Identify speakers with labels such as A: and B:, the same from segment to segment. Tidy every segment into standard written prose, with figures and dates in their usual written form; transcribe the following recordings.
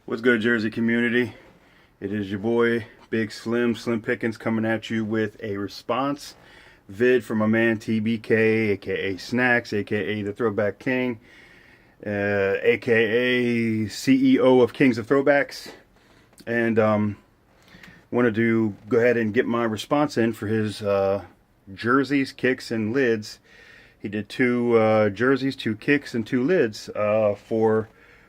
A: What's good, Jersey community? It is your boy Big Slim Pickens coming at you with a response vid from my man TBK, aka Snacks, aka the Throwback King, aka CEO of Kings of Throwbacks, and wanted to go ahead and get my response in for his jerseys, kicks, and lids. He did two jerseys, two kicks, and two lids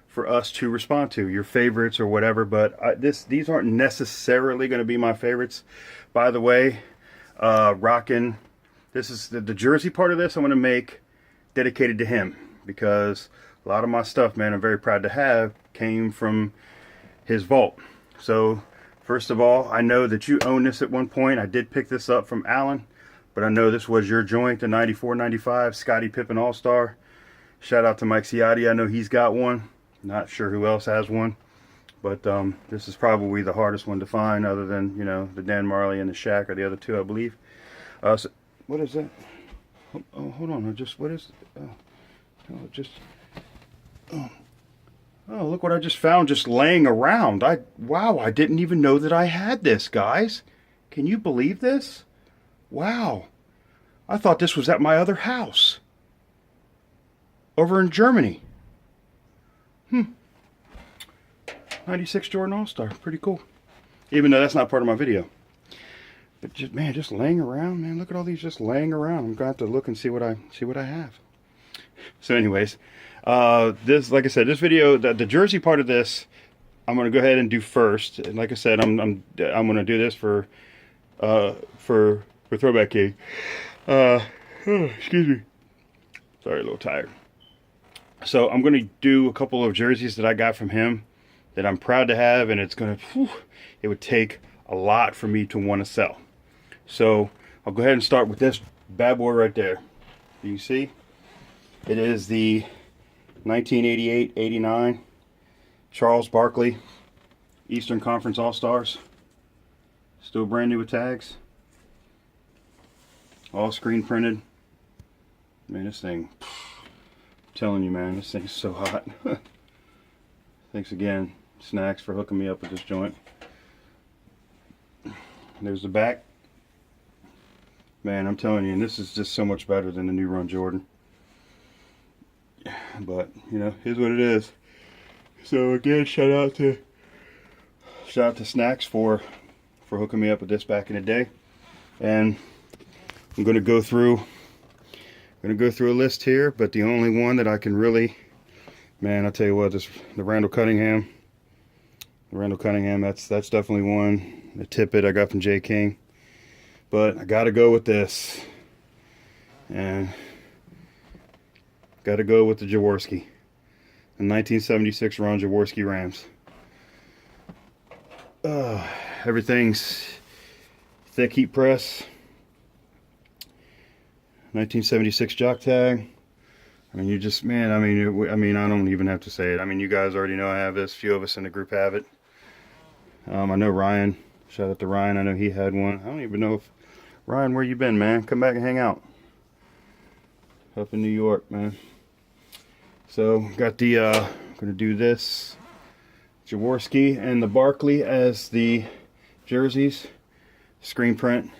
A: for us to respond to, your favorites or whatever. But these aren't necessarily going to be my favorites. By the way, rocking, this is the jersey part of this I'm going to make dedicated to him, because a lot of my stuff, man, I'm very proud to have, came from his vault. So first of all, I know that you own this at one point. I did pick this up from Alan, but I know this was your joint, the 94-95 Scottie Pippen All-Star. Shout out to Mike Ciotti. I know he's got one. Not sure who else has one, but this is probably the hardest one to find, other than, you know, the Dan Marley and the Shaq are the other two, I believe. So, what is that? Oh, hold on. What is? Oh, look what I just found, just laying around. Wow, I didn't even know that I had this, guys. Can you believe this? Wow, I thought this was at my other house over in Germany. 96 Jordan All-Star, pretty cool. Even though that's not part of my video. But just, man, just laying around, man. Look at all these just laying around. I'm going to have to look and see what I have. So anyways, this, like I said, this video, the jersey part of this, I'm going to go ahead and do first. And like I said, I'm going to do this for Throwback King. Excuse me. Sorry, a little tired. So I'm going to do a couple of jerseys that I got from him that I'm proud to have, and it would take a lot for me to want to sell. So I'll go ahead and start with this bad boy right there. You see, it is the 1988-89 Charles Barkley Eastern Conference All-Stars. Still brand new with tags. All screen printed. Man, this thing, telling you, man, this thing's so hot. Thanks again, Snacks, for hooking me up with this joint. There's the back. Man, I'm telling you, and this is just so much better than the new run Jordan. But, you know, here's what it is. So again, shout out to Snacks for hooking me up with this back in the day. And I'm going to go through a list here, but the only one that I can really, man, I'll tell you what, the Randall Cunningham, that's definitely one. The Tippett I got from J. King, but I gotta go with this, and gotta go with the Jaworski, the 1976 Ron Jaworski Rams. Everything's thick heat press. 1976 jock tag. I mean, you just, man, I mean, I don't even have to say it. I mean, you guys already know I have this. A few of us in the group have it. I know Ryan. Shout out to Ryan. I know he had one. I don't even know if, Ryan, where you been, man? Come back and hang out. Up in New York, man. So, got the, gonna do this Jaworski and the Barkley as the jerseys. Screen printed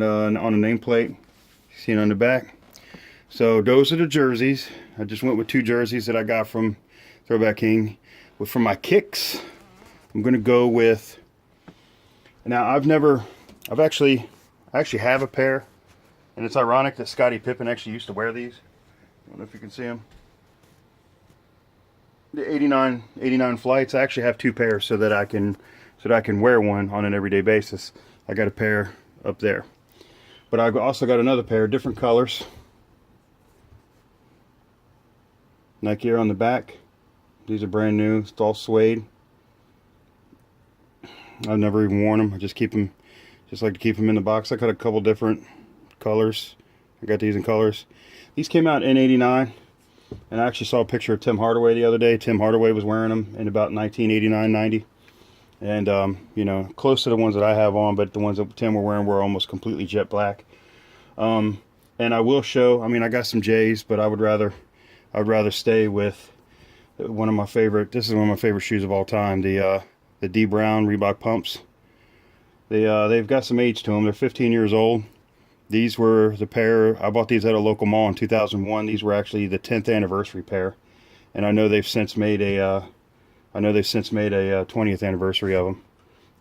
A: on a nameplate. See it on the back. So those are the jerseys. I just went with two jerseys that I got from Throwback King. But for my kicks, I'm gonna go with, now I actually have a pair, and it's ironic that Scottie Pippen actually used to wear these. I don't know if you can see them. The 89 flights. I actually have two pairs so that I can wear one on an everyday basis. I got a pair up there, but I've also got another pair, different colors. Nike Air on the back. These are brand new. It's all suede. I've never even worn them. I just keep them, just like to keep them in the box. I got a couple different colors. I got these in colors. These came out in '89, and I actually saw a picture of Tim Hardaway the other day. Tim Hardaway was wearing them in about 1989-90. And, you know, close to the ones that I have on, but the ones that Tim were wearing were almost completely jet black. And I will show, I mean, I got some J's, but I'd rather stay with one of my favorite. This is one of my favorite shoes of all time. The D Brown Reebok pumps. They've got some age to them. They're 15 years old. These were the pair. I bought these at a local mall in 2001. These were actually the 10th anniversary pair, and I know they've since made a 20th anniversary of them.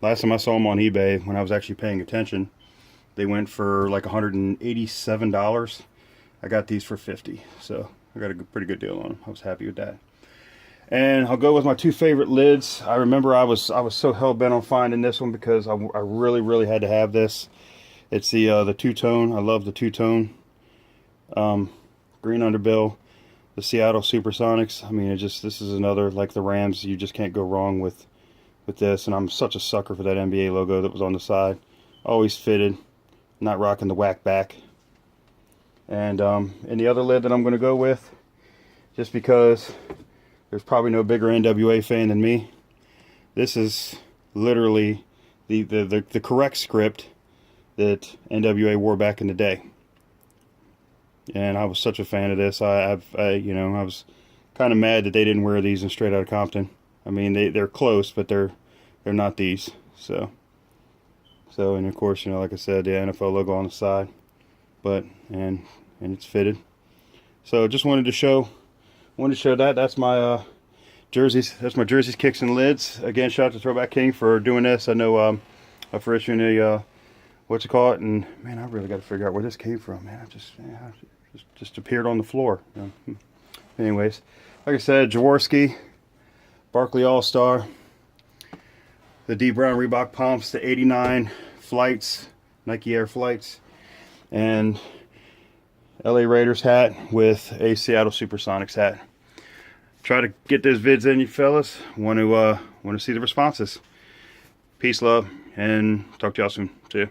A: Last time I saw them on eBay, when I was actually paying attention, they went for like $187. I got these for $50, so I got a pretty good deal on them. I was happy with that. And I'll go with my two favorite lids. I remember I was so hell-bent on finding this one because I really had to have this. It's the two-tone. I love the two-tone green underbill. The Seattle Supersonics. I mean, this is another, like the Rams, you just can't go wrong with this. And I'm such a sucker for that NBA logo that was on the side. Always fitted. Not rocking the whack back. And the other lid that I'm going to go with, just because there's probably no bigger NWA fan than me. This is literally the correct script that NWA wore back in the day. And I was such a fan of this. I was kind of mad that they didn't wear these in Straight Outta Compton. I mean, they're close, but they're not these. So and of course, like I said, the NFL logo on the side, but and it's fitted. So just wanted to show that. That's my jerseys. That's my jerseys, kicks, and lids. Again, shout out to Throwback King for doing this. I know for issuing a what's it called, and man, I really got to figure out where this came from. Man, it just appeared on the floor. Anyways, like I said, Jaworski, Barkley All-Star, the D Brown Reebok pumps, the '89 flights, Nike Air flights, and LA Raiders hat with a Seattle Supersonics hat. Try to get those vids in, you fellas. Want to see the responses. Peace, love, and talk to y'all soon. See ya.